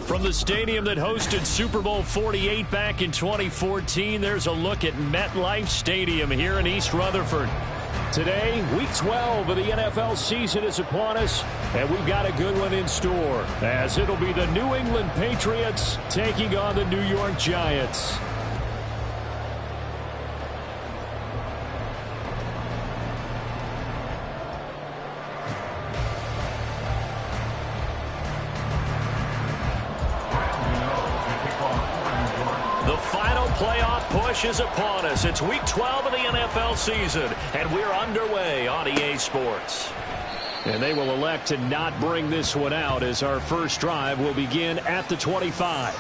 From the stadium that hosted Super Bowl 48 back in 2014, there's a look at MetLife Stadium here in East Rutherford. Today, Week 12 of the NFL season is upon us, and we've got a good one in store, as it'll be the New England Patriots taking on the New York Giants. Is upon us. It's Week 12 of the NFL season, and we're underway on EA Sports. And they will elect to not bring this one out, as our first drive will begin at the 25.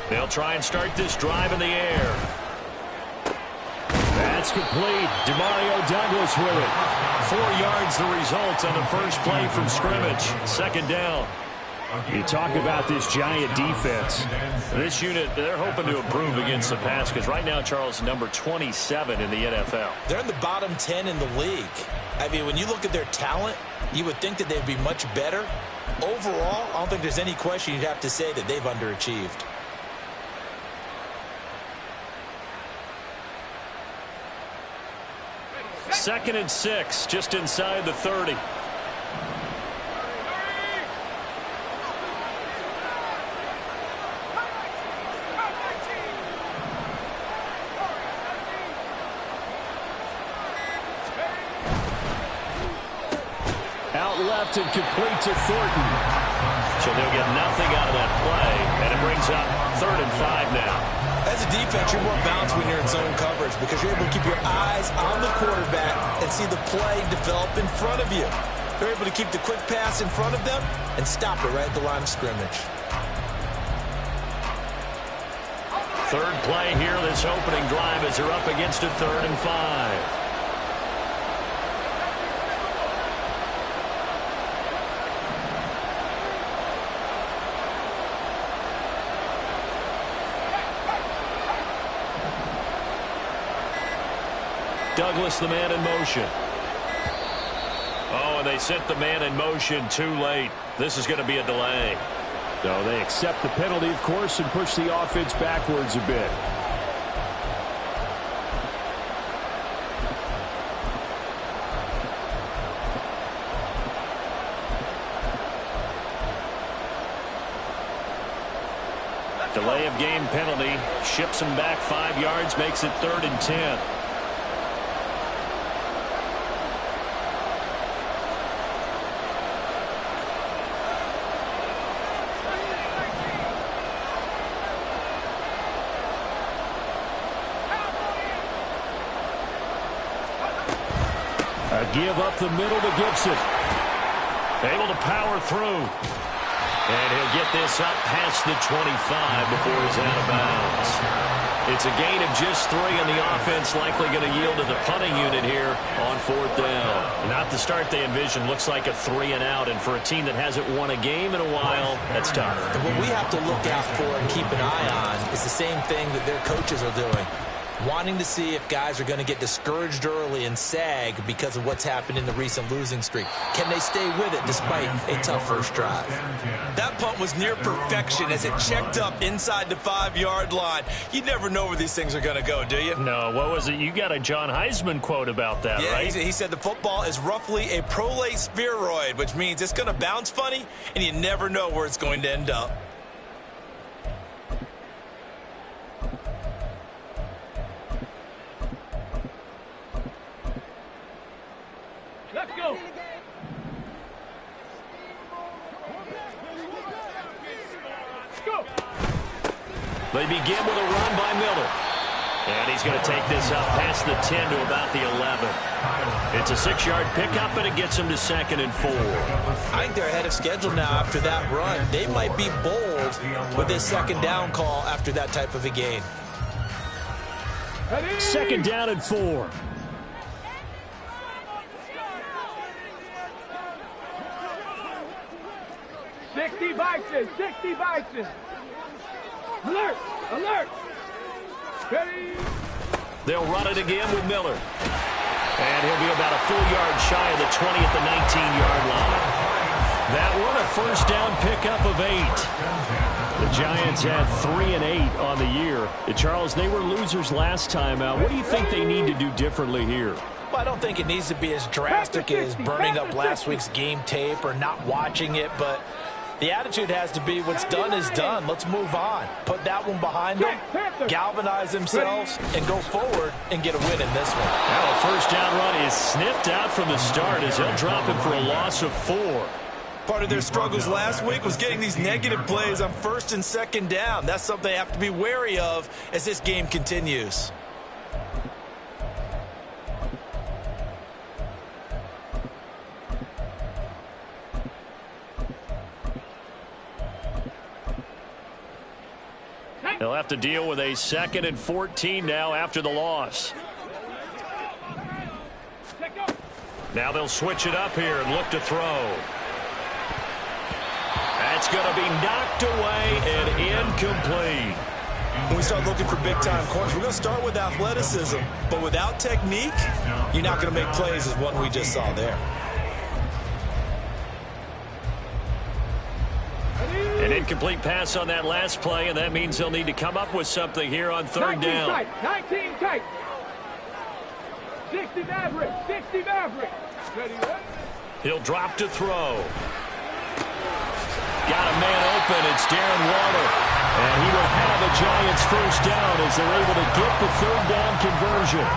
They'll try and start this drive in the air. That's complete. Demario Douglas with it. 4 yards the result on the first play from scrimmage. Second down. You talk about this Giant defense. This unit, they're hoping to improve against the pass because right now, Charles, number 27 in the NFL. They're in the bottom 10 in the league. I mean, when you look at their talent, you would think that they'd be much better. Overall, I don't think there's any question you'd have to say that they've underachieved. Second and 6, just inside the 30. Out left and complete to Thornton. So they'll get nothing out of that play, and it brings up 3rd and 5 now. As a defense, you're more balanced when you're in zone coverage because you're able to keep your eyes on the quarterback and see the play develop in front of you. They're able to keep the quick pass in front of them and stop it right at the line of scrimmage. Third play here, this opening drive, as they're up against a 3rd and 5. Douglas, the man in motion. Oh, and they sent the man in motion too late. This is going to be a delay. No, they accept the penalty, of course, and push the offense backwards a bit. Delay of game penalty. Ships him back 5 yards, makes it 3rd and 10. Give up the middle to Gibson. Able to power through. And he'll get this up past the 25 before he's out of bounds. It's a gain of just 3, and the offense likely going to yield to the punting unit here on 4th down. Not the start they envisioned. Looks like a 3 and out, and for a team that hasn't won a game in a while, that's tough. And what we have to look out for and keep an eye on is the same thing that their coaches are doing. Wanting to see if guys are going to get discouraged early and sag because of what's happened in the recent losing streak. Can they stay with it despite a tough first drive? That punt was near perfection as it checked up inside the 5-yard line. You never know where these things are going to go, do you? No, what was it? You got a John Heisman quote about that, right? He said the football is roughly a prolate spheroid, which means it's going to bounce funny, and you never know where it's going to end up. They begin with a run by Miller. And he's going to take this up past the 10 to about the 11. It's a 6-yard pickup, and it gets him to 2nd and 4. I think they're ahead of schedule now after that run. They might be bold with this 2nd down call after that type of a gain. Second down and 4. Bison, 60 Bison. Alert, alert. Ready. They'll run it again with Miller. And he'll be about a full yard shy of the 20 at the 19-yard line. That one a first down pickup of 8. The Giants had 3 and 8 on the year. Charles, they were losers last time out. What do you think they need to do differently here? Well, I don't think it needs to be as drastic as burning up last week's game tape or not watching it, but the attitude has to be what's done is done. Let's move on. Put that one behind them, galvanize themselves, and go forward and get a win in this one. Now a first down run is sniffed out from the start as they'll drop him for a loss of 4. Part of their struggles last week was getting these negative plays on first and second down. That's something they have to be wary of as this game continues. They'll have to deal with a 2nd and 14 now after the loss. Now they'll switch it up here and look to throw. That's going to be knocked away and incomplete. When we start looking for big-time corners, we're going to start with athleticism. But without technique, you're not going to make plays as one we just saw there. An incomplete pass on that last play, and that means they'll need to come up with something here on 3rd down. 19 tight. 60 Maverick. 60 Maverick. Ready, what? He'll drop to throw. Got a man open. It's Darren Waller. And he will have a Giants first down as they're able to get the 3rd down conversion.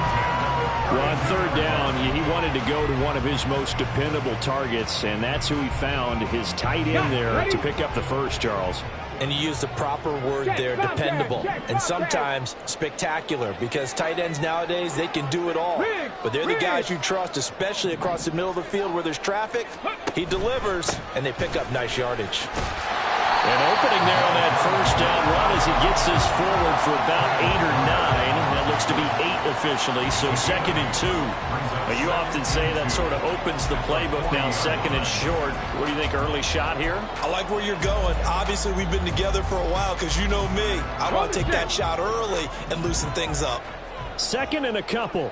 Well, on 3rd down, he wanted to go to one of his most dependable targets, and that's who he found, his tight end there, to pick up the first, Charles. And you used the proper word there, dependable, and sometimes spectacular, because tight ends nowadays, they can do it all. But they're the guys you trust, especially across the middle of the field where there's traffic. He delivers, and they pick up nice yardage. An opening there on that first down run as he gets this forward for about 8 or 9. That looks to be 8 officially, so 2nd and 2. But you often say that sort of opens the playbook now, 2nd and short. What do you think, early shot here? I like where you're going. Obviously, we've been together for a while because you know me. I want to take that shot early and loosen things up. 2nd and a couple.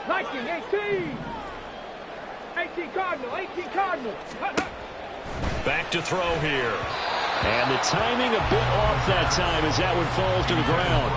Viking, 18. 18 Cardinal, 18 Cardinal. Back to throw here. And the timing a bit off that time as that one falls to the ground.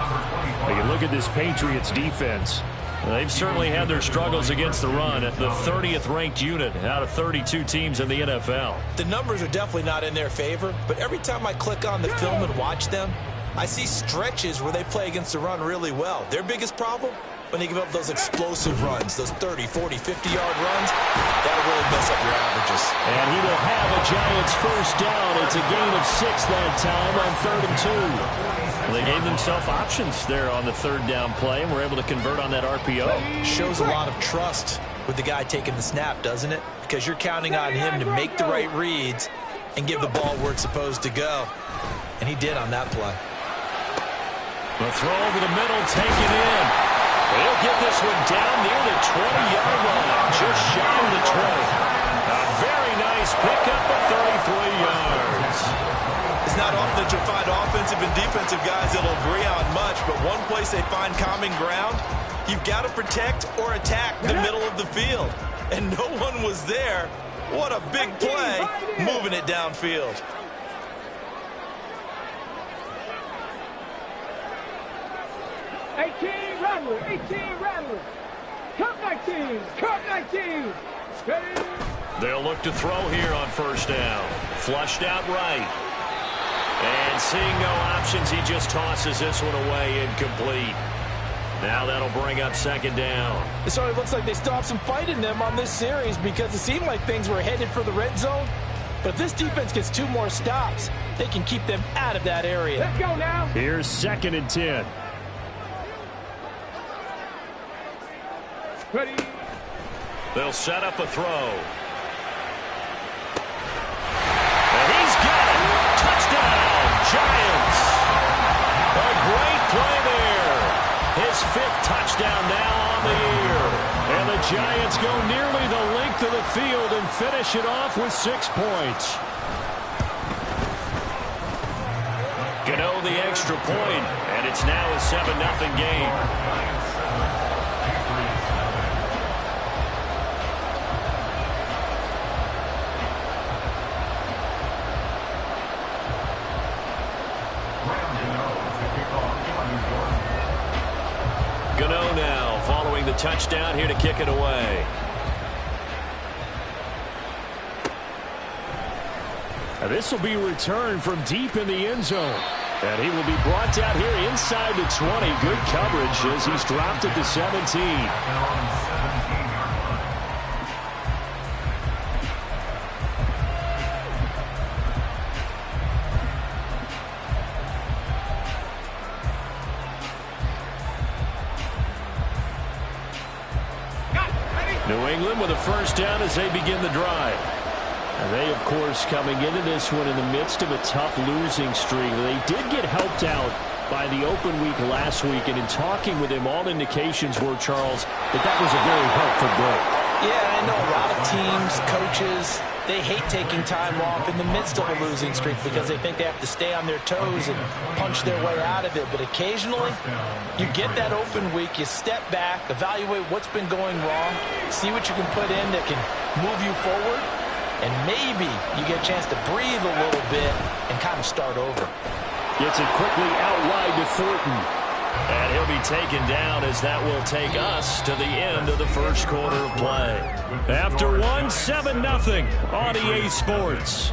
You look at this Patriots defense. They've certainly had their struggles against the run at the 30th ranked unit out of 32 teams in the NFL. The numbers are definitely not in their favor, but every time I click on the film and watch them, I see stretches where they play against the run really well. Their biggest problem? When they give up those explosive runs, those 30, 40, 50-yard runs, that'll really mess up your averages. And he will have a Giants first down. It's a gain of 6 that time on 3rd and 2. Well, they gave themselves options there on the 3rd down play, and were able to convert on that RPO. Shows a lot of trust with the guy taking the snap, doesn't it? Because you're counting on him to make the right reads and give the ball where it's supposed to go. And he did on that play. The throw over the middle, taken in. He'll get this one down near the 20-yard line, just shy of the 20. A very nice pickup of 33 yards. It's not often that you'll find offensive and defensive guys that'll agree on much, but one place they find common ground, you've got to protect or attack the middle of the field. And no one was there. What a big play, moving it downfield. Rattler, 18 Rattler. Cup 19, Cup 19. Ready? They'll look to throw here on first down. Flushed out right. And seeing no options, he just tosses this one away, incomplete. Now that'll bring up 2nd down. It sort of looks like they still have some fight in them on this series because it seemed like things were headed for the red zone. But if this defense gets 2 more stops, they can keep them out of that area. Let's go now. Here's 2nd and 10. Ready. They'll set up a throw. And he's got it. Touchdown. field and finish it off with 6 points. Gano the extra point, and it's now a 7-0 game. Gano now following the touchdown here to kick it away. And this will be returned from deep in the end zone. And he will be brought down here inside the 20. Good coverage as he's dropped at the 17. New England with a first down as they begin the drive. And they, of course, coming into this one in the midst of a tough losing streak. They did get helped out by the open week last week. And in talking with him, all indications were, Charles, that was a very helpful break. Yeah, I know a lot of teams, coaches, they hate taking time off in the midst of a losing streak because they think they have to stay on their toes and punch their way out of it. But occasionally, you get that open week, you step back, evaluate what's been going wrong, see what you can put in that can move you forward, and maybe you get a chance to breathe a little bit and kind of start over. Gets it quickly out wide to Thornton. And he'll be taken down as that will take us to the end of the first quarter of play. After 7-0 on EA Sports.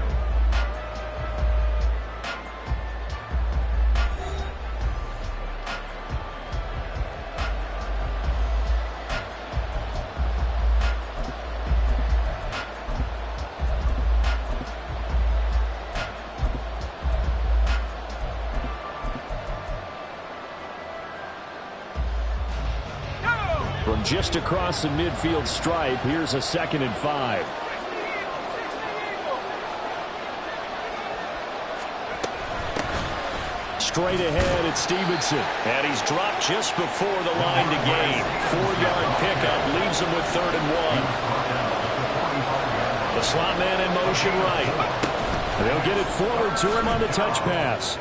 From just across the midfield stripe, here's a 2nd and 5. Straight ahead, it's Stevenson. And he's dropped just before the line to gain. 4-yard pickup leaves him with 3rd and 1. The slot man in motion right. They'll get it forward to him on the touch pass.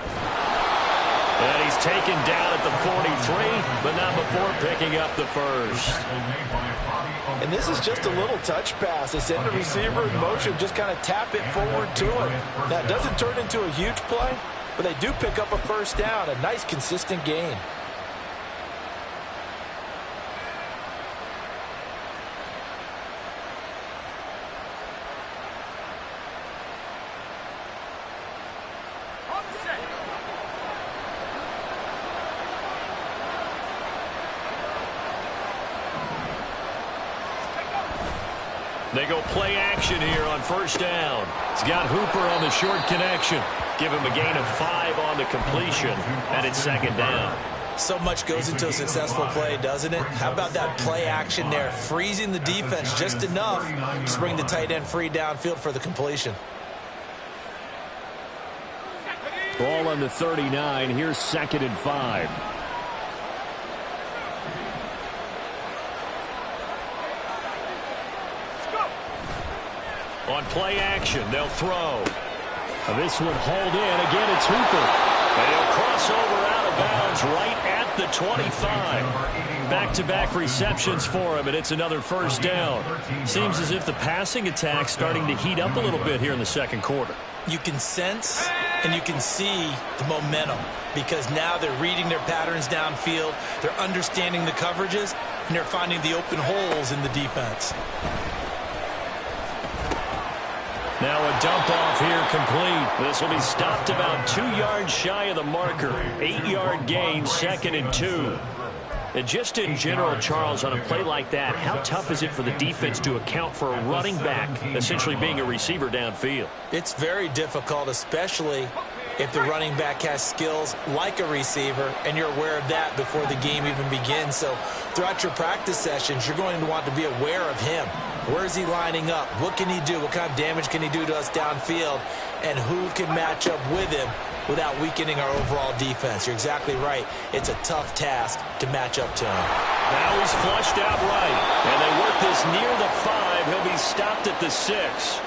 And he's taken down at the 43, but not before picking up the first. And this is just a little touch pass. They send the receiver in motion, just kind of tap it forward to him. Now, it doesn't turn into a huge play, but they do pick up a first down, a nice, consistent gain. They go play action here on first down. It's got Hooper on the short connection. Give him a gain of 5 on the completion, and it's 2nd down. So much goes into a successful play, doesn't it? How about that play action there, freezing the defense just enough to bring the tight end free downfield for the completion. Ball on the 39. Here's 2nd and 5. On play action, they'll throw. This one hauled in. Again, it's Hooper. And he'll cross over out of bounds right at the 25. Back-to-back receptions for him, and it's another first down. Seems as if the passing attack's starting to heat up a little bit here in the second quarter. You can sense and you can see the momentum because now they're reading their patterns downfield, they're understanding the coverages, and they're finding the open holes in the defense. Now a dump off here complete. This will be stopped about 2 yards shy of the marker. 8-yard gain, 2nd and 2. And just in general, Charles, on a play like that, how tough is it for the defense to account for a running back essentially being a receiver downfield? It's very difficult, especially if the running back has skills like a receiver, and you're aware of that before the game even begins. So throughout your practice sessions, you're going to want to be aware of him. Where is he lining up? What can he do? What kind of damage can he do to us downfield? And who can match up with him without weakening our overall defense? You're exactly right. It's a tough task to match up to him. Now he's flushed out right. And they work this near the 5 5. He'll be stopped at the 6.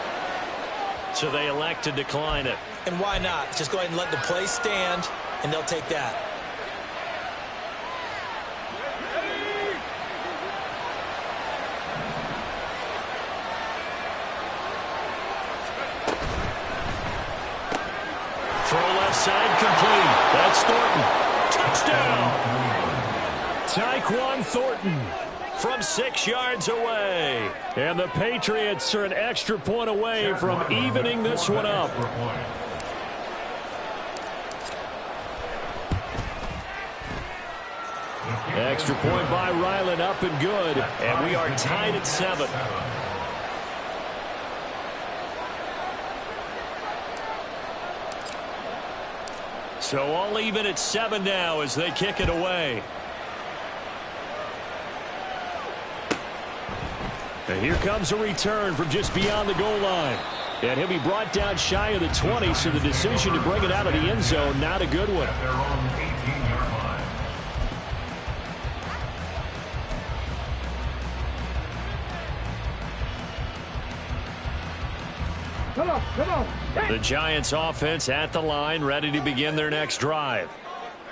So they elect to decline it. And why not? Just go ahead and let the play stand, and they'll take that. Throw left side complete. That's Thornton. Touchdown. Tyquan Thornton from 6 yards away. And the Patriots are an extra point away from evening this one up. Extra point by Ryland, up and good. And we are tied at 7. So all even at 7 now as they kick it away. And here comes a return from just beyond the goal line. And he'll be brought down shy of the 20, so the decision to bring it out of the end zone, not a good one. Come on, come on. The Giants offense at the line, ready to begin their next drive.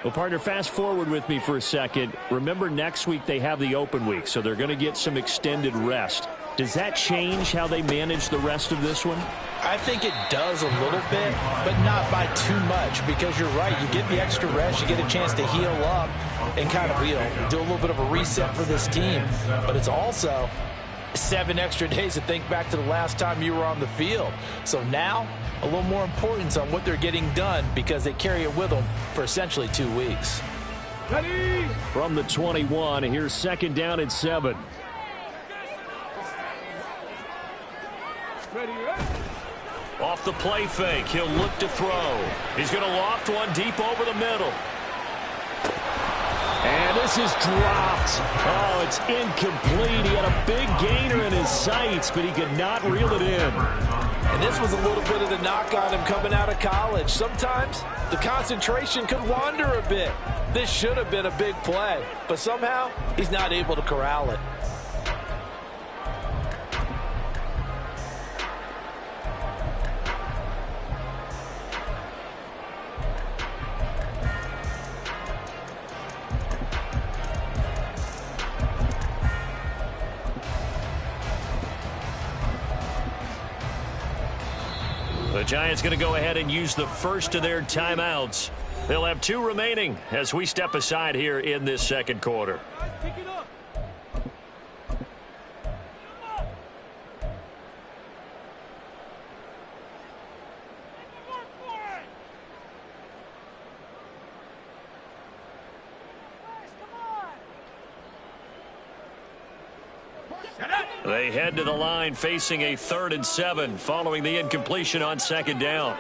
Well, partner, fast forward with me for a second. Remember, next week they have the open week, so they're going to get some extended rest. Does that change how they manage the rest of this one? I think it does a little bit, but not by too much, because you're right. You get the extra rest. You get a chance to heal up and kind of, do a little bit of a reset for this team. But it's also 7 extra days to think back to the last time you were on the field. So now, a little more importance on what they're getting done, because they carry it with them for essentially 2 weeks. Ready? From the 21, here's 2nd down and 7. Ready? Off the play fake, he'll look to throw. He's going to loft one deep over the middle. And this is dropped. Oh, it's incomplete. He had a big gainer in his sights, but he could not reel it in. And this was a little bit of the knock on him coming out of college. Sometimes the concentration could wander a bit. This should have been a big play, but somehow he's not able to corral it. The Giants going to go ahead and use the first of their timeouts. They'll have 2 remaining as we step aside here in this second quarter. Pick it up. They head to the line facing a 3rd and 7 following the incompletion on 2nd down.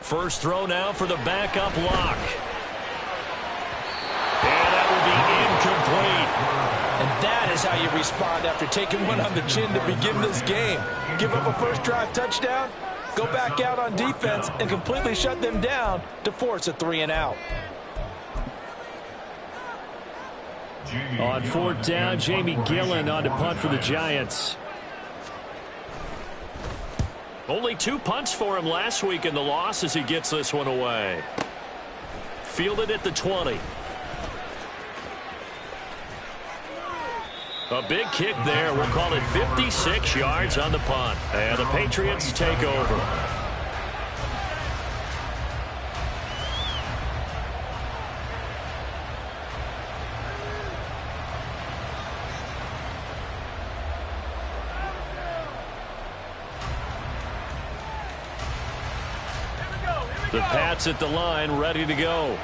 First throw now for the backup lock. And that will be incomplete. And that is how you respond after taking one on the chin to begin this game. Give up a first drive touchdown, go back out on defense, and completely shut them down to force a 3 and out. On 4th down, Jamie Gillen on to punt for the Giants. Only 2 punts for him last week in the loss as he gets this one away. Fielded at the 20. A big kick there. We'll call it 56 yards on the punt. And the Patriots take over. The Pats at the line, ready to go.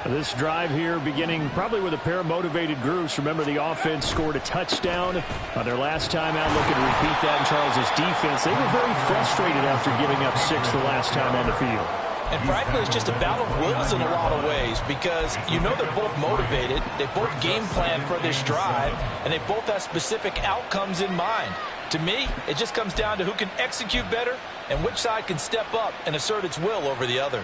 This drive here beginning probably with a pair of motivated groups. Remember, the offense scored a touchdown on their last time out, looking to repeat that in Charles's defense. They were very frustrated after giving up 6 the last time on the field. And frankly, it's just a battle of wills in a lot of ways, because they're both motivated, they both game plan for this drive, and they both have specific outcomes in mind. To me, it just comes down to who can execute better and which side can step up and assert its will over the other.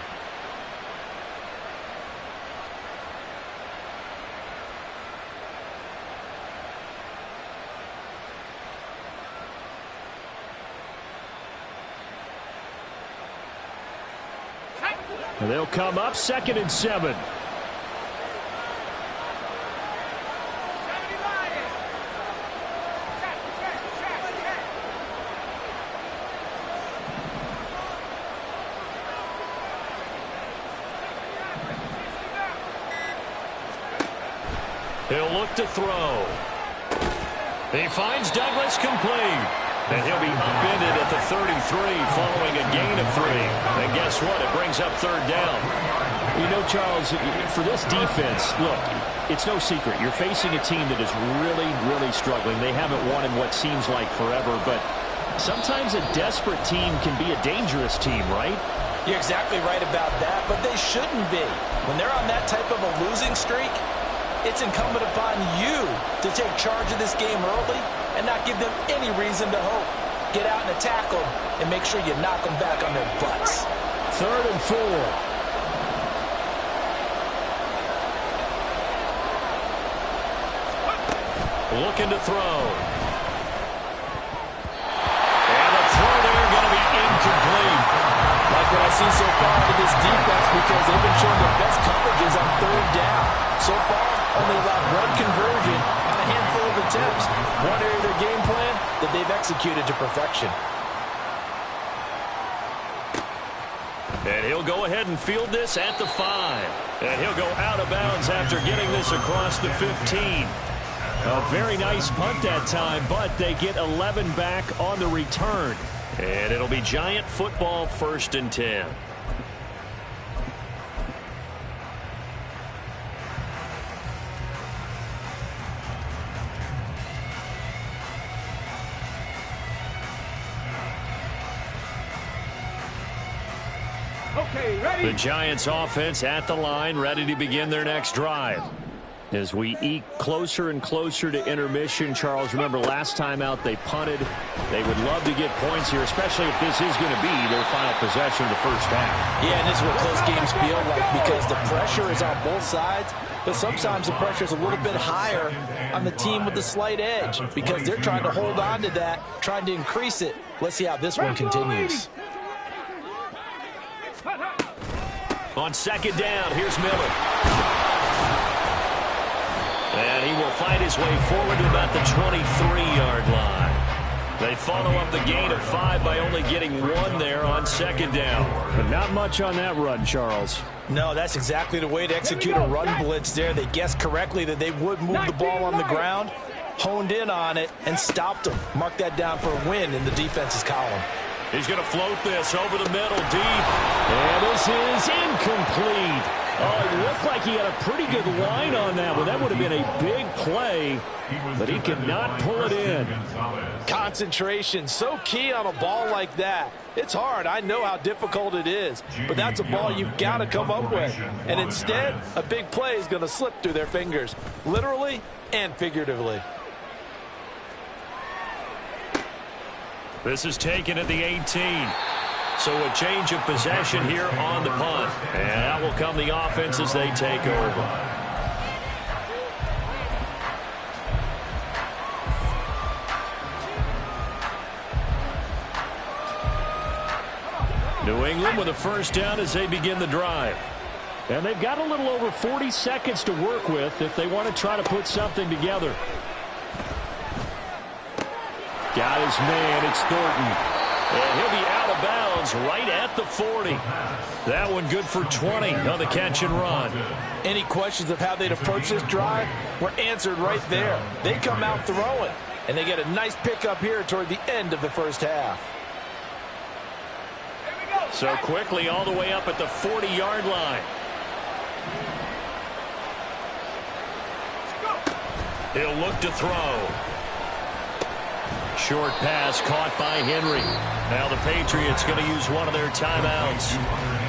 And they'll come up 2nd and 7. He'll look to throw. He finds Douglas complete. And he'll be upended at the 33 following a gain of 3. And guess what? It brings up 3rd down. You know, Charles, for this defense, look, it's no secret. You're facing a team that is really, really struggling. They haven't won in what seems like forever, but sometimes a desperate team can be a dangerous team, right? You're exactly right about that, but they shouldn't be. When they're on that type of a losing streak, it's incumbent upon you to take charge of this game early and not give them any reason to hope. Get out and attack them and make sure you knock them back on their butts. 3rd and 4. Looking to throw. And the throw there going to be incomplete. Like what I see so far in this defense, because they've been showing their best coverages on 3rd down. So far, only allowed 1 conversion on a handful of attempts. One area of their game plan that they've executed to perfection. And he'll go ahead and field this at the 5. And he'll go out of bounds after getting this across the 15. A very nice punt that time, but they get 11 back on the return. And it'll be Giant football, 1st and 10. Okay, ready? The Giants offense at the line, ready to begin their next drive. As we eke closer and closer to intermission, Charles, remember last time out they punted. They would love to get points here, especially if this is going to be their final possession of the first half. Yeah, and this is what close games feel like, because the pressure is on both sides, but sometimes the pressure is a little bit higher on the team with the slight edge, because they're trying to hold on to that, trying to increase it. Let's see how this one continues. On 2nd down, here's Miller. And he will find his way forward to about the 23-yard line. They follow up the gain of 5 by only getting 1 there on 2nd down. But not much on that run, Charles. No, that's exactly the way to execute a run blitz there. They guessed correctly that they would move the ball on the ground, honed in on it, and stopped them. Mark that down for a win in the defense's column. He's going to float this over the middle, deep. And this is incomplete. Oh, it looked like he had a pretty good line on that one. That would have been a big play, but he could not pull it in. Concentration, so key on a ball like that. It's hard. I know how difficult it is, but that's a ball you've got to come up with. And instead, a big play is going to slip through their fingers, literally and figuratively. This is taken at the 18. So a change of possession here on the punt. And out will come the offense as they take over. New England with a 1st down as they begin the drive. And they've got a little over 40 seconds to work with if they want to try to put something together. Got his man, it's Thornton. And he'll be out of bounds right at the 40. That one good for 20 on the catch and run. Any questions of how they'd approach this drive were answered right there. They come out throwing, and they get a nice pickup here toward the end of the first half. So quickly all the way up at the 40-yard line. He'll look to throw. Short pass caught by Henry. Now the Patriots going to use one of their timeouts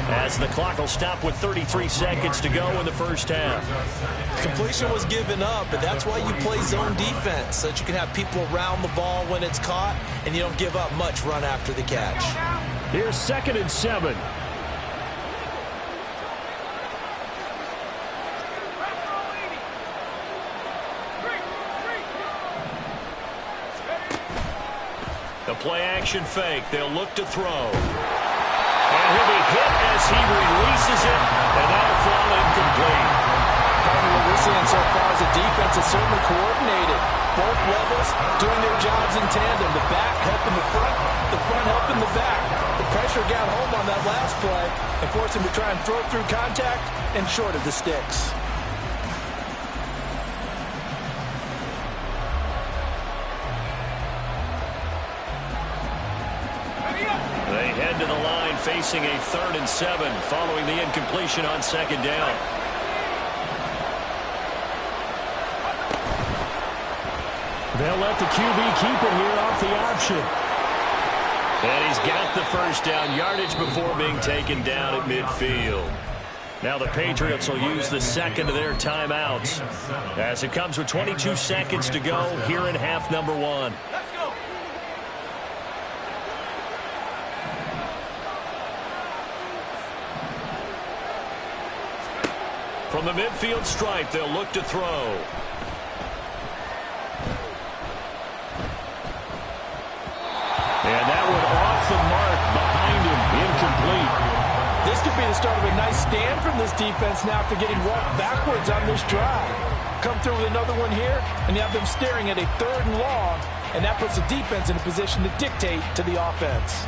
as the clock will stop with 33 seconds to go in the first half. Completion was given up, but that's why you play zone defense, so that you can have people around the ball when it's caught and you don't give up much run after the catch. Here's 2nd and 7. The play action fake. They'll look to throw. And he'll be hit as he releases it, and that'll fall incomplete. What we're seeing so far is the defense is certainly coordinated. Both levels doing their jobs in tandem. The back helping the front helping the back. The pressure got home on that last play and forced him to try and throw through contact and short of the sticks. They head to the line facing a 3rd and 7 following the incompletion on 2nd down. They'll let the QB keep it here off the option. And he's got the first down yardage before being taken down at midfield. Now the Patriots will use the second of their timeouts as it comes with 22 seconds to go here in half number 1. From the midfield stripe, they'll look to throw. And that one off the mark behind him, incomplete. This could be the start of a nice stand from this defense now after getting walked backwards on this drive. Come through with another one here, and you have them staring at a 3rd and long, and that puts the defense in a position to dictate to the offense.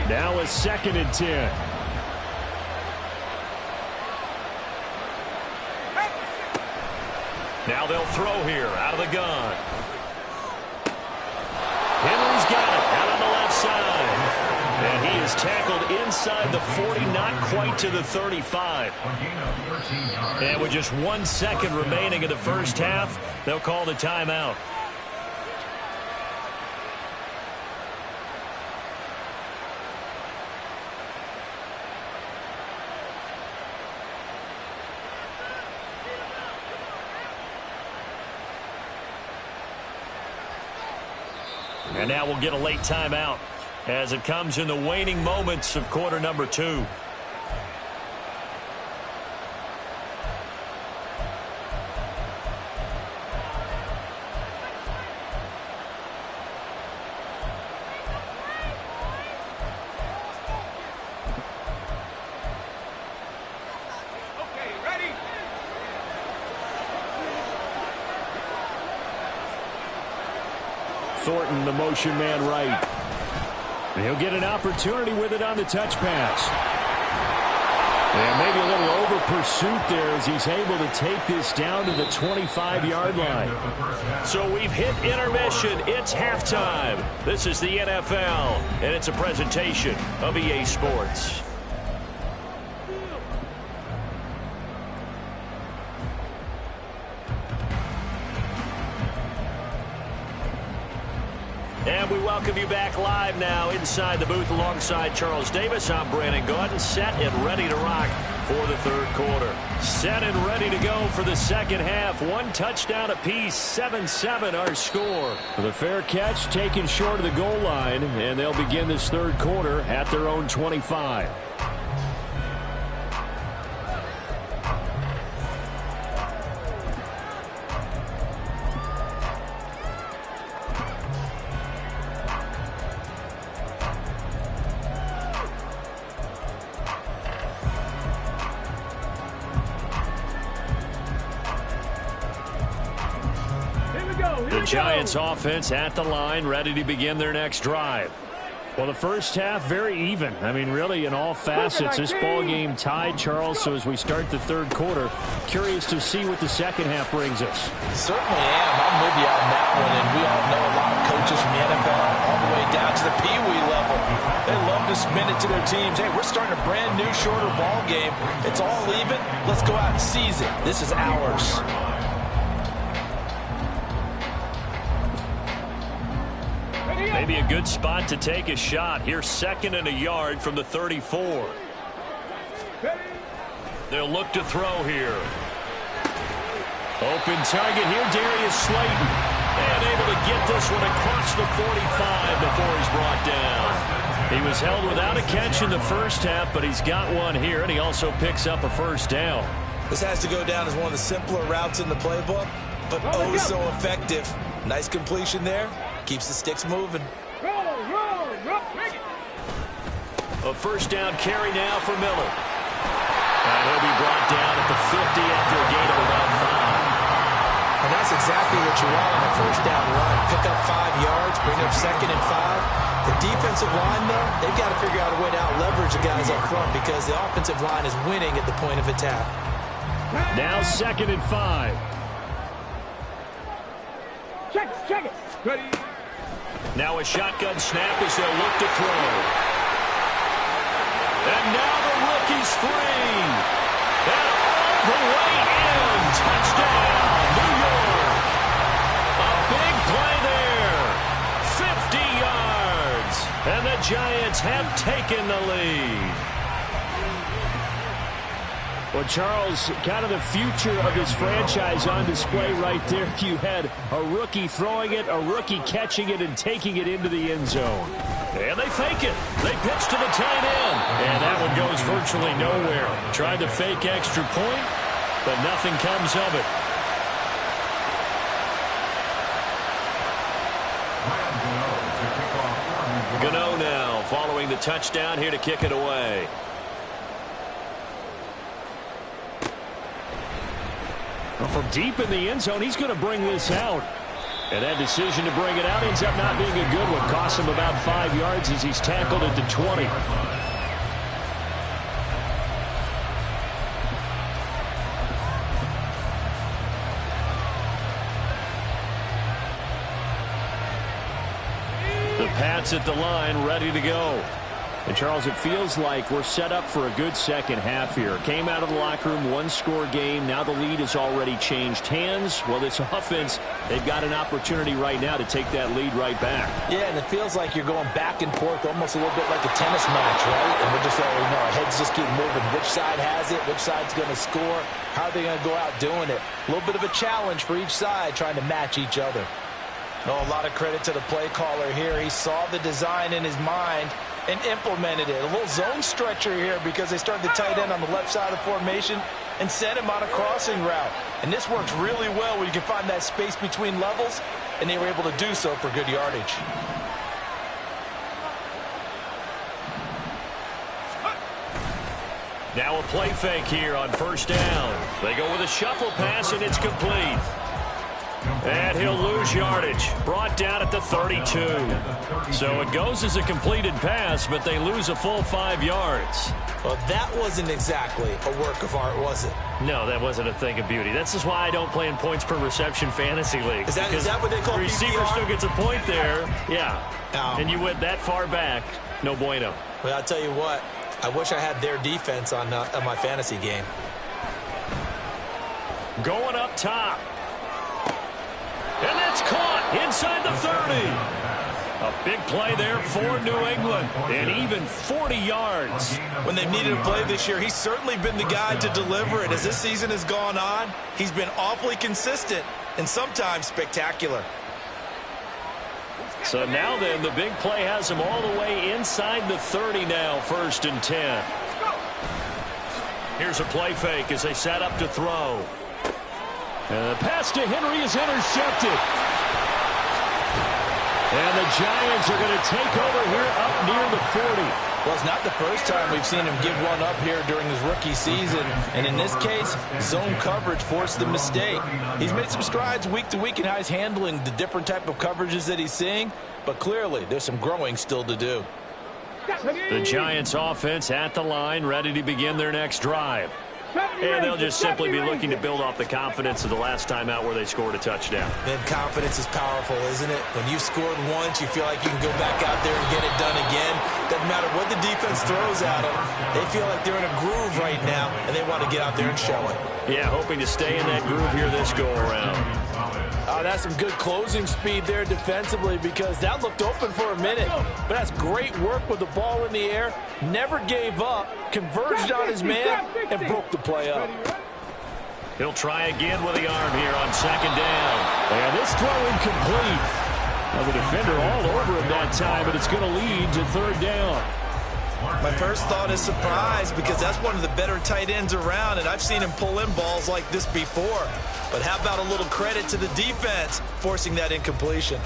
Now a 2nd and 10. Now they'll throw here out of the gun. Henry's got it out on the left side. And he is tackled inside the 40, not quite to the 35. And with just 1 second remaining in the first half, they'll call the timeout. And now we'll get a late timeout as it comes in the waning moments of quarter number 2. Thornton, the motion man right. And he'll get an opportunity with it on the touch pass. And maybe a little over pursuit there as he's able to take this down to the 25-yard line. So we've hit intermission. It's halftime. This is the NFL, and it's a presentation of EA Sports. And we welcome you back live now inside the booth alongside Charles Davis. I'm Brandon Gaudin, set and ready to rock for the 3rd quarter. Set and ready to go for the 2nd half. 1 touchdown apiece, 7-7 our score. The fair catch taken short of the goal line, and they'll begin this 3rd quarter at their own 25. The Giants offense at the line, ready to begin their next drive. Well, the first half, very even. I mean, really, in all facets, this ball game tied, Charles. So as we start the 3rd quarter, curious to see what the 2nd half brings us. Certainly am. I'm with you on that one. And we all know a lot of coaches from the NFL all the way down to the Pee-wee level. They love to spin it to their teams. Hey, we're starting a brand new, shorter ball game. It's all even. Let's go out and seize it. This is ours. Maybe a good spot to take a shot. Here's 2nd and a yard from the 34. They'll look to throw here. Open target here, Darius Slayton. And able to get this one across the 45 before he's brought down. He was held without a catch in the first half, but he's got one here, and he also picks up a first down. This has to go down as one of the simpler routes in the playbook, but oh so effective. Nice completion there. Keeps the sticks moving. A first down carry now for Miller. And he'll be brought down at the 50 after a gain of about 5. And that's exactly what you want on a first down run. Pick up 5 yards, bring up 2nd and 5. The defensive line, though, they've got to figure out a way to out-leverage the guys up front because the offensive line is winning at the point of attack. Now 2nd and 5. Check it. Ready. Now a shotgun snap as they'll look to throw. And now the rookie's free. And all the way in. Touchdown, New York. A big play there. 50 yards. And the Giants have taken the lead. Well, Charles, kind of the future of this franchise on display right there. You had a rookie throwing it, a rookie catching it, and taking it into the end zone. And they fake it. They pitch to the tight end. And that one goes virtually nowhere. Tried to fake extra point, but nothing comes of it. Gano now following the touchdown here to kick it away. Well, from deep in the end zone, he's going to bring this out. And that decision to bring it out ends up not being a good one. Costs him about 5 yards as he's tackled at the 20. The Pats at the line, ready to go. And, Charles, it feels like we're set up for a good second half here. Came out of the locker room, one-score game. Now the lead has already changed hands. Well, this offense, they've got an opportunity right now to take that lead right back. Yeah, and it feels like you're going back and forth almost a little bit like a tennis match, right? And we're just already know our heads just keep moving. Which side has it? Which side's going to score? How are they going to go out doing it? A little bit of a challenge for each side trying to match each other. Oh, a lot of credit to the play caller here. He saw the design in his mind and implemented it. A little zone stretcher here because they started the tight end on the left side of the formation and sent him on a crossing route. And this works really well when you can find that space between levels, and they were able to do so for good yardage. Now a play fake here on first down. They go with a shuffle pass, and it's complete. And he'll lose yardage. Brought down at the 32. So it goes as a completed pass, but they lose a full 5 yards. Well, that wasn't exactly a work of art, was it? No, that wasn't a thing of beauty. That's just why I don't play in points per reception fantasy league. Is that what they call the receiver PPR? still gets a point there. Yeah. Oh. And you went that far back. No bueno. Well, I'll tell you what. I wish I had their defense on my fantasy game. Going up top. And that's caught inside the 30. A big play there for New England. And even 40 yards. When they've needed a play this year, he's certainly been the guy to deliver it. As this season has gone on, he's been awfully consistent and sometimes spectacular. So now then, the big play has him all the way inside the 30 now, 1st and 10. Here's a play fake as they set up to throw. And the pass to Henry is intercepted. And the Giants are going to take over here up near the 40. Well, it's not the first time we've seen him give one up here during his rookie season. And in this case, zone coverage forced the mistake. He's made some strides week to week in how he's handling the different type of coverages that he's seeing. But clearly, there's some growing still to do. The Giants offense at the line, ready to begin their next drive. And they'll just simply be looking to build off the confidence of the last time out where they scored a touchdown. Then confidence is powerful, isn't it? When you've scored once, you feel like you can go back out there and get it done again. Doesn't matter what the defense throws at them. They feel like they're in a groove right now, and they want to get out there and show it. Yeah, hoping to stay in that groove here this go-around. That's some good closing speed there defensively because that looked open for a minute. But that's great work with the ball in the air. Never gave up, converged on his man, and broke the play up. He'll try again with the arm here on 2nd down. And this throw incomplete. Now the defender all over him that time, but it's going to lead to 3rd down. My first thought is surprise because that's one of the better tight ends around, and I've seen him pull in balls like this before. But how about a little credit to the defense forcing that incompletion?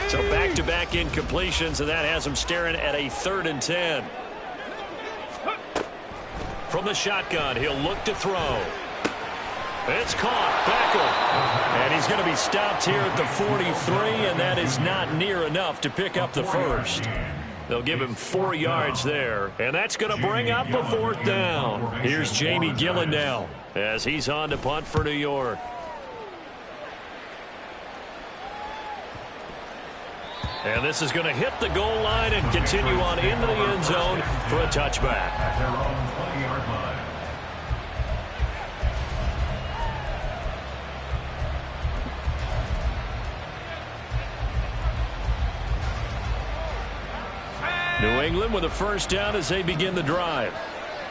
So back-to-back incompletions, and that has them staring at a 3rd and 10. From the shotgun, he'll look to throw. It's caught. Beckham. And he's going to be stopped here at the 43, and that is not near enough to pick up the first. They'll give him 4 yards there, and that's going to bring up a 4th down. Here's Jamie Gillen now as he's on to punt for New York. And this is going to hit the goal line and continue on into the end zone for a touchback. At their own 20-yard line. New England with a first down as they begin the drive.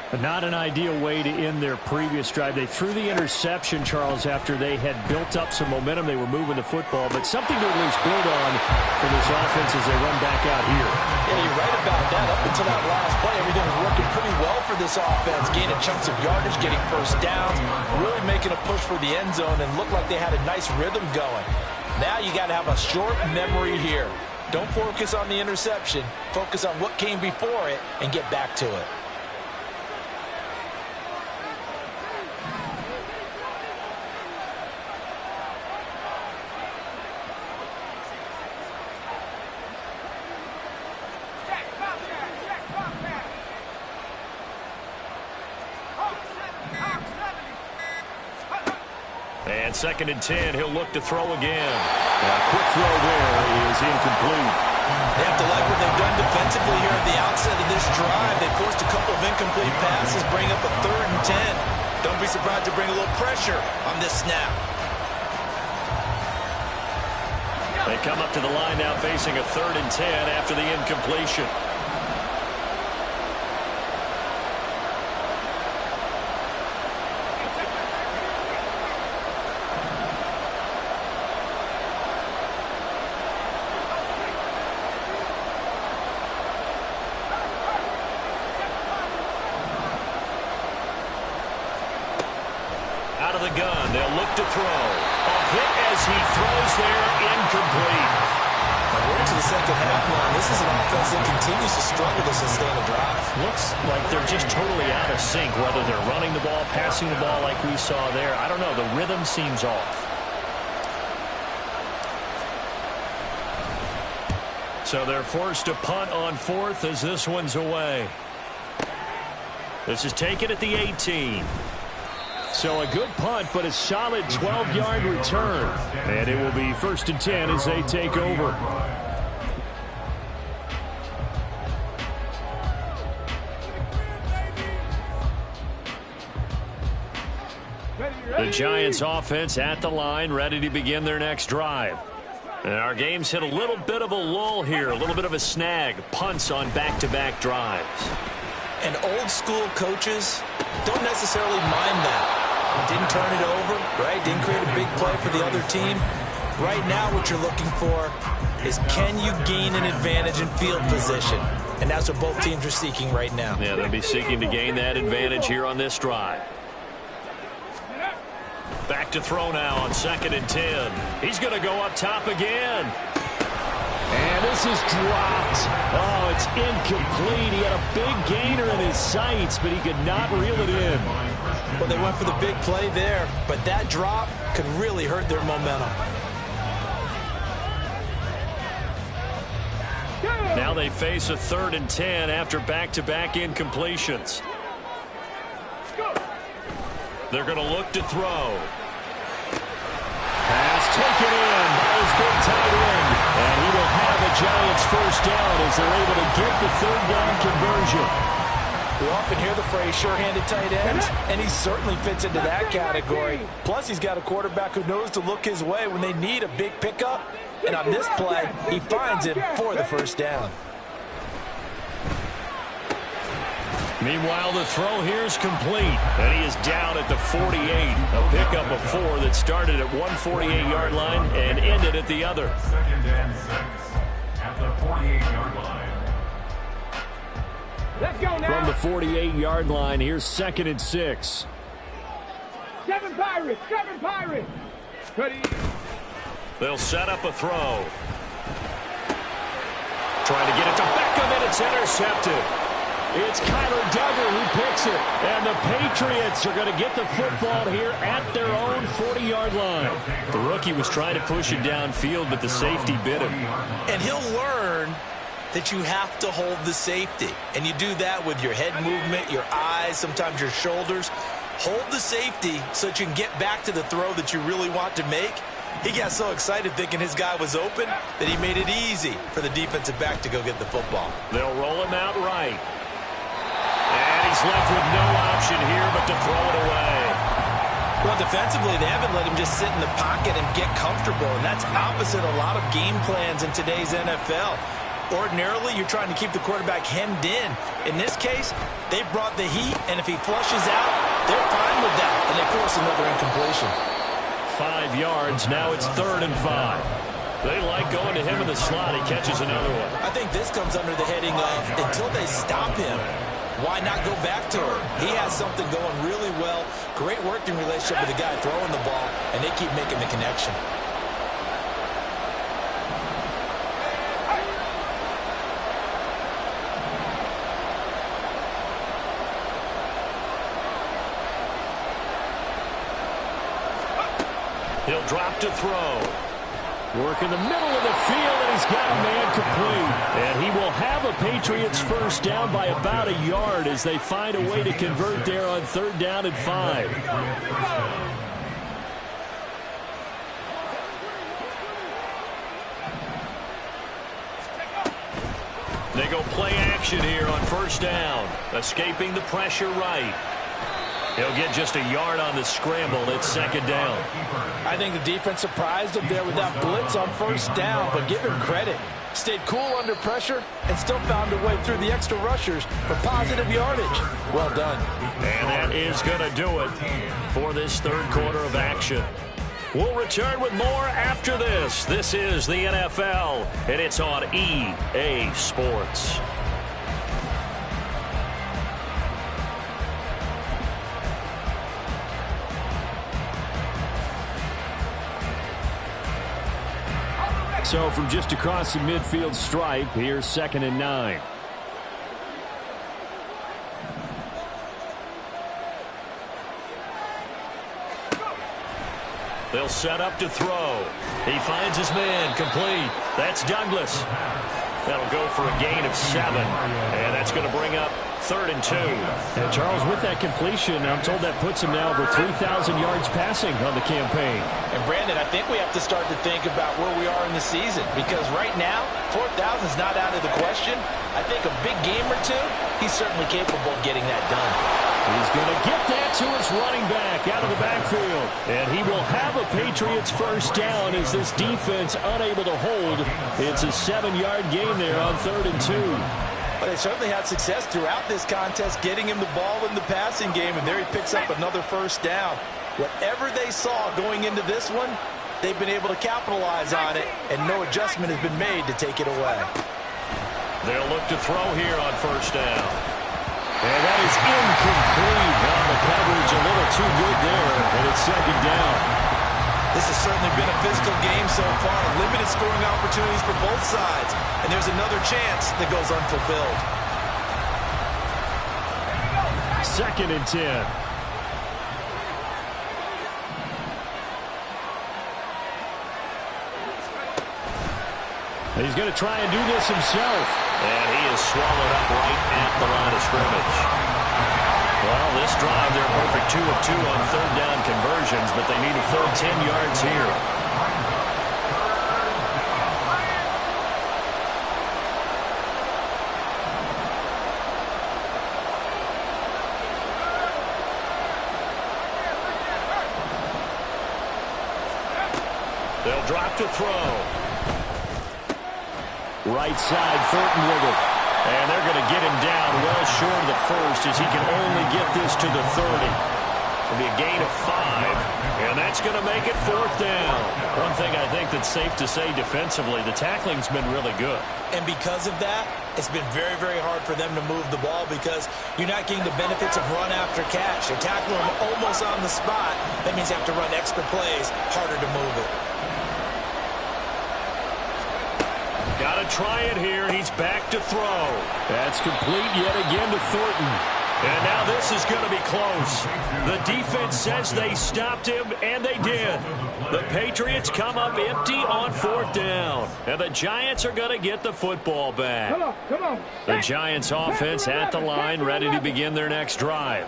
But not an ideal way to end their previous drive. They threw the interception, Charles, after they had built up some momentum. They were moving the football, but something to at least build on for this offense as they run back out here. Yeah, you're right about that. Up until that last play, everything was working pretty well for this offense. Gaining chunks of yardage, getting first downs, really making a push for the end zone, and looked like they had a nice rhythm going. Now you got to have a short memory here. Don't focus on the interception. Focus on what came before it and get back to it. And 2nd and 10, he'll look to throw again. A quick throw there is incomplete. They have to like what they've done defensively here at the outset of this drive. They forced a couple of incomplete passes, bring up a 3rd and 10. Don't be surprised to bring a little pressure on this snap. They come up to the line now facing a 3rd and 10 after the incompletion. Out of the gun, they'll look to throw. A hit as he throws there, incomplete. Now we're into the second half now. This is an offense that continues to struggle to sustain a drive. Looks like they're just totally out of sync, whether they're running the ball, passing the ball like we saw there. I don't know. The rhythm seems off. So they're forced to punt on 4th as this one's away. This is taken at the 18. So a good punt, but a solid 12-yard return. And it will be 1st and 10 as they take over. The Giants offense at the line, ready to begin their next drive. And our game's hit a little bit of a lull here, a little bit of a snag. Punts on back-to-back drives. And old school coaches don't necessarily mind that. Didn't turn it over, right? Didn't create a big play for the other team. Right now what you're looking for is can you gain an advantage in field position? And that's what both teams are seeking right now. Yeah, they'll be seeking to gain that advantage here on this drive. Back to throw now on 2nd and 10. He's going to go up top again. And this is dropped. Oh, it's incomplete. He had a big gainer in his sights, but he could not reel it in. Well, they went for the big play there, but that drop could really hurt their momentum. Now they face a 3rd and 10 after back-to-back incompletions. They're going to look to throw. Pass taken in by his big tight end. And he will have a Giants first down as they're able to get the 3rd down conversion. We often hear the phrase sure-handed tight ends, and he certainly fits into that category. Plus, he's got a quarterback who knows to look his way when they need a big pickup. And on this play, he finds it for the first down. Meanwhile, the throw here is complete, and he is down at the 48. A pickup of 4 that started at 148-yard line and ended at the other. 2nd and 6 at the 48-yard line. Let's go now. From the 48-yard line, here's 2nd and 6. 7 Pirates, 7 Pirates. Ready. They'll set up a throw. trying to get it to Beckham, and it's intercepted. It's Kyler Duggar who picks it. And the Patriots are going to get the football here at their own 40-yard line. The rookie was trying to push it downfield, but the safety bit him. And he'll learn that you have to hold the safety. And you do that with your head movement, your eyes, sometimes your shoulders. Hold the safety so that you can get back to the throw that you really want to make. He got so excited thinking his guy was open that he made it easy for the defensive back to go get the football. They'll roll him out right. And he's left with no option here but to throw it away. Well, defensively, they haven't let him just sit in the pocket and get comfortable, and that's opposite a lot of game plans in today's NFL. Ordinarily, you're trying to keep the quarterback hemmed in. In this case, they brought the heat, and if he flushes out, they're fine with that, and they force another incompletion. 5 yards, now it's 3rd and 5. They like going to him in the slot. He catches another one. I think this comes under the heading of until they stop him, why not go back to him? He has something going really well. Great working relationship with the guy throwing the ball, and they keep making the connection. He'll drop to throw. Work in the middle of the field, and he's got a man complete. And he will have a Patriots first down by about a yard as they find a way to convert there on 3rd down and 5. They go play action here on 1st down. Escaping the pressure right. He'll get just a yard on the scramble. It's 2nd down. I think the defense surprised him there with that blitz on 1st down, but give him credit. Stayed cool under pressure and still found a way through the extra rushers for positive yardage. Well done. And that is going to do it for this 3rd quarter of action. We'll return with more after this. This is the NFL, and it's on EA Sports. So from just across the midfield stripe, here's 2nd and 9. They'll set up to throw. He finds his man complete. That's Douglas. That'll go for a gain of 7. And that's going to bring up 3rd and 2. And Charles, with that completion, I'm told that puts him now over 3,000 yards passing on the campaign. And Brandon, I think we have to start to think about where we are in the season, because right now, 4,000 is not out of the question. I think a big game or two, he's certainly capable of getting that done. He's going to get that to his running back out of the backfield. And he will have a Patriots first down as this defense unable to hold. It's a 7-yard gain there on 3rd and 2. But they certainly had success throughout this contest, getting him the ball in the passing game, and there he picks up another first down. Whatever they saw going into this one, they've been able to capitalize on it, and no adjustment has been made to take it away. They'll look to throw here on 1st down. And that is incomplete. Now the coverage a little too good there, and it's 2nd down. This has certainly been a physical game so far. Limited scoring opportunities for both sides. And there's another chance that goes unfulfilled. 2nd and 10. He's going to try and do this himself. And he is swallowed up right at the line of scrimmage. Well, this drive, they're perfect 2 of 2 on 3rd down conversions, but they need a full 10 yards here. They'll drop to throw. Right side, Thornton with it. And they're going to get him down well short of the first as he can only get this to the 30. It'll be a gain of 5, and that's going to make it 4th down. One thing I think that's safe to say defensively, the tackling's been really good. And because of that, it's been very, very hard for them to move the ball because you're not getting the benefits of run after catch. You're tackling them almost on the spot. That means you have to run extra plays, harder to move it. Got going to try it here, and he's back to throw. That's complete yet again to Thornton. And now this is going to be close. The defense says they stopped him, and they did. The Patriots come up empty on 4th down. And the Giants are going to get the football back. Come on. The Giants offense at the line, ready to begin their next drive.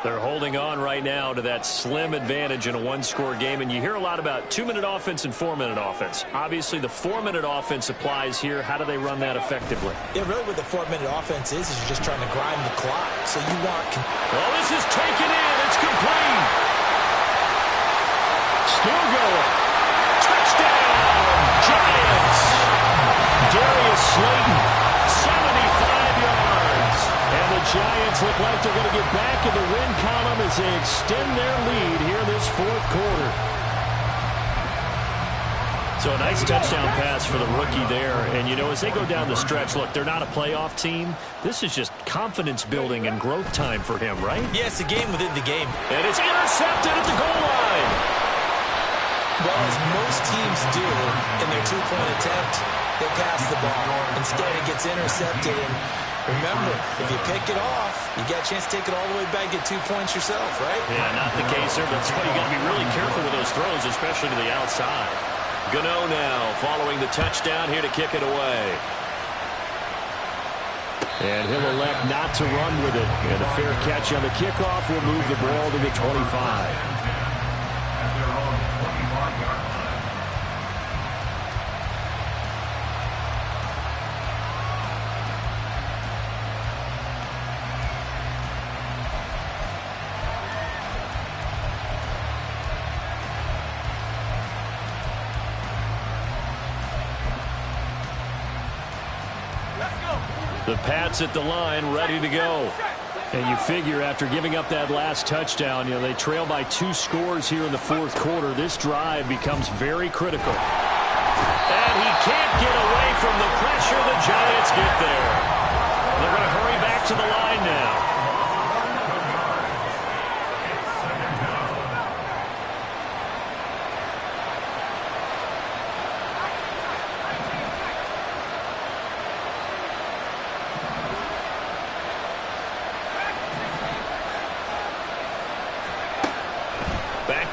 They're holding on right now to that slim advantage in a one-score game, and you hear a lot about 2-minute offense and 4-minute offense. Obviously, the 4-minute offense applies here. How do they run that effectively? Yeah, really what the 4-minute offense is you're just trying to grind the clock. So you want... Well, this is taken in. It's complete. Still going. Touchdown, Giants. Darius Slayton, 75 yards. And the Giants look like they're going to get back in the win column as they extend their lead here this 4th quarter. So a nice touchdown pass for the rookie there. And, you know, as they go down the stretch, look, they're not a playoff team. This is just confidence building and growth time for him, right? Yeah, it's a game within the game. And it's intercepted at the goal line. Well, as most teams do in their two-point attempt, they pass the ball. Instead, it gets intercepted. And remember, if you pick it off, you got a chance to take it all the way back, get 2 points yourself, right? Yeah, not the case there. That's why you got to be really careful with those throws, especially to the outside. Gano now following the touchdown here to kick it away. And he'll elect not to run with it. And a fair catch on the kickoff will move the ball to the 25. The Pats at the line, ready to go. And you figure after giving up that last touchdown, you know, they trail by 2 scores here in the 4th quarter. This drive becomes very critical. And he can't get away from the pressure. The Giants get there. They're going to hurry back to the line now.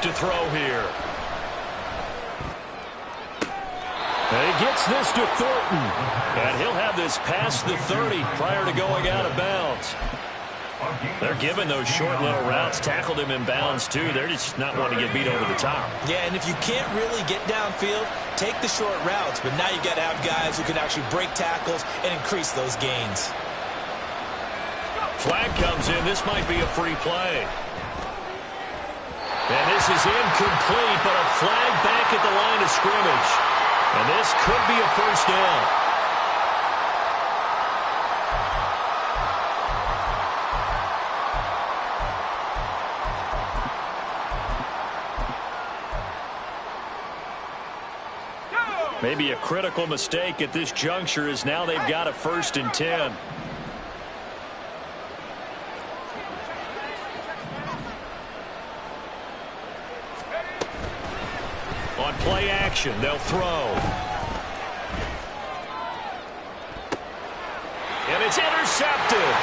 To throw here. And he gets this to Thornton. And he'll have this past the 30 prior to going out of bounds. They're giving those short little routes. Tackled him in bounds, too. They're just not wanting to get beat over the top. Yeah, and if you can't really get downfield, take the short routes. But now you got to have guys who can actually break tackles and increase those gains. Flag comes in. This might be a free play. And this is incomplete, but a flag back at the line of scrimmage. And this could be a first down. Maybe a critical mistake at this juncture is now they've got a 1st and 10. On play action, they'll throw. And it's intercepted.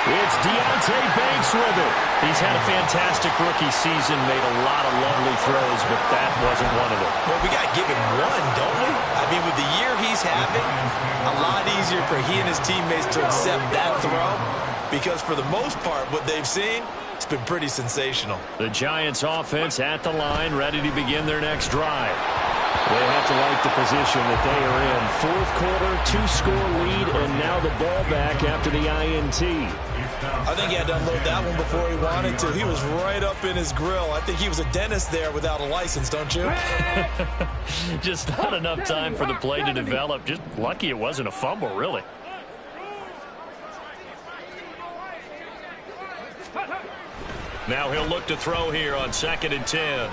It's Deonte Banks with it. He's had a fantastic rookie season, made a lot of lovely throws, but that wasn't one of them. Well, we got to give him one, don't we? I mean, with the year he's having, a lot easier for he and his teammates to accept that throw because for the most part, what they've seen, it's been pretty sensational. The Giants offense at the line, ready to begin their next drive. They have to like the position that they are in. 4th quarter, 2-score lead, and now the ball back after the INT. I think he had to unload that one before he wanted to. He was right up in his grill. I think he was a dentist there without a license, don't you? Just not enough time for the play to develop. Just lucky it wasn't a fumble, really. Now he'll look to throw here on 2nd and 10.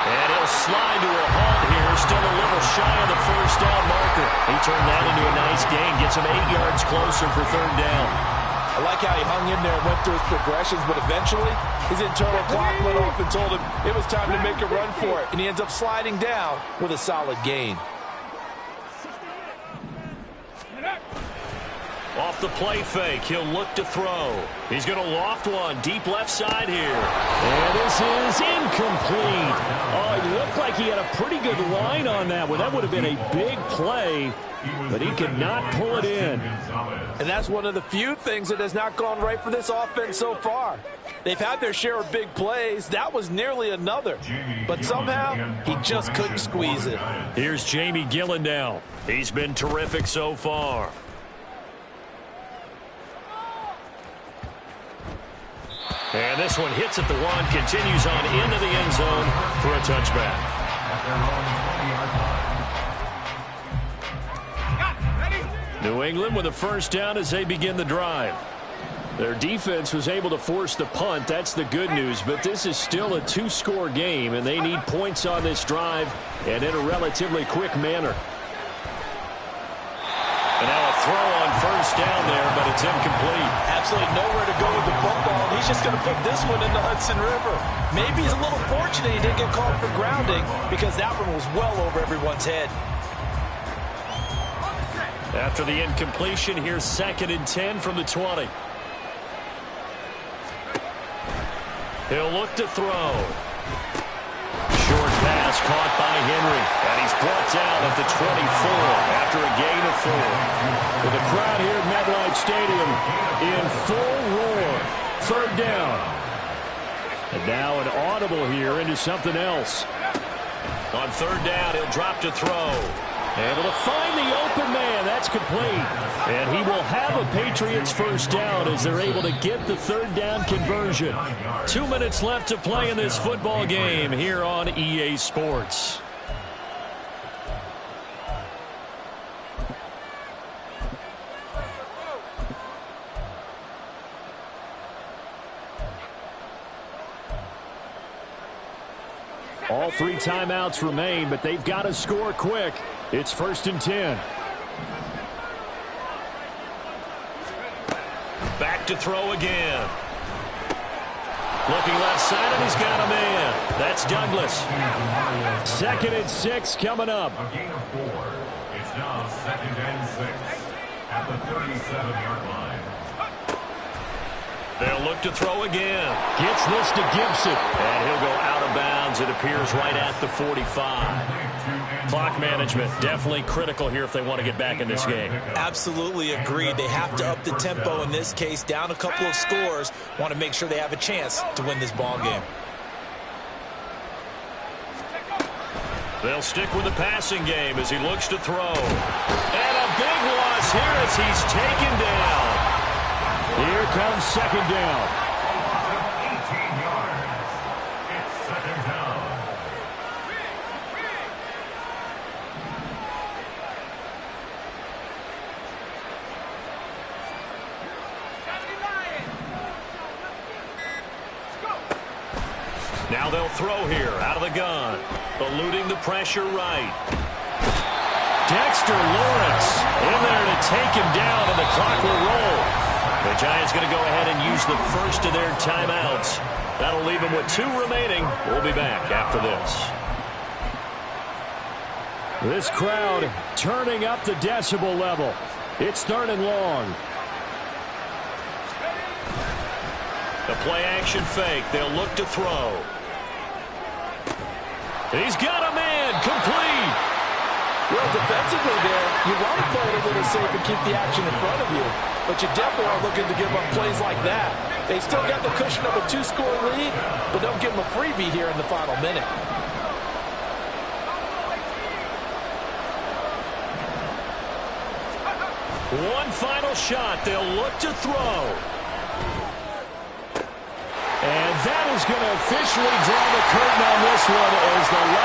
And he'll slide to a halt here, still a little shy of the first down marker. He turned that into a nice gain, gets him 8 yards closer for 3rd down. I like how he hung in there and went through his progressions, but eventually his internal clock went off and told him it was time to make a run for it, and he ends up sliding down with a solid gain. Off the play fake, he'll look to throw. He's going to loft one deep left side here. And this is incomplete. Oh, it looked like he had a pretty good line on that one. That would have been a big play, but he could not pull it in. And that's one of the few things that has not gone right for this offense so far. They've had their share of big plays. That was nearly another. But somehow, he just couldn't squeeze it. Here's Jamie Gillen now. He's been terrific so far. And this one hits at the one, continues on into the end zone for a touchback. New England with a first down as they begin the drive. Their defense was able to force the punt. That's the good news, but this is still a two-score game, and they need points on this drive and in a relatively quick manner. And now a throw on first down there, but it's incomplete. Absolutely nowhere to go with the football. He's just going to put this one in the Hudson River. Maybe he's a little fortunate he didn't get called for grounding because that one was well over everyone's head. After the incompletion, here's 2nd and 10 from the 20. He'll look to throw. Short pass caught by Henry. And he's brought down at the 24 after a gain of 4. With the crowd here at MetLife Stadium in full roar. 3rd down. And now an audible here into something else. On 3rd down, he'll drop to throw. Able to find the open man. That's complete. And he will have a Patriots first down as they're able to get the 3rd down conversion. 2 minutes left to play in this football game here on EA Sports. All 3 timeouts remain, but they've got to score quick. It's 1st and 10. Back to throw again. Looking left side, and he's got a man. That's Douglas. 2nd and 6 coming up. A gain of 4. It's now 2nd and 6 at the 37-yard line. They'll look to throw again. Gets this to Gibson. And he'll go out of bounds. It appears right at the 45. Clock management definitely critical here if they want to get back in this game. Absolutely agreed. They have to up the tempo in this case. Down a couple of scores. Want to make sure they have a chance to win this ball game. They'll stick with the passing game as he looks to throw. And a big loss here as he's taken down. Here comes 2nd down. 18 yards. It's 2nd down. Now they'll throw here out of the gun. Eluding the pressure right. Dexter Lawrence in there to take him down, and the clock will roll. The Giants going to go ahead and use the first of their timeouts. That'll leave them with 2 remaining. We'll be back after this. This crowd turning up the decibel level. It's 3rd and long. The play action fake. They'll look to throw. He's got a man. Complete. Well, defensively there, you want to play it a little safe and keep the action in front of you. But you definitely are looking to give up plays like that. They still got the cushion of a 2-score lead, but don't give them a freebie here in the final minute. One final shot. They'll look to throw. And that is going to officially draw the curtain on this one as the last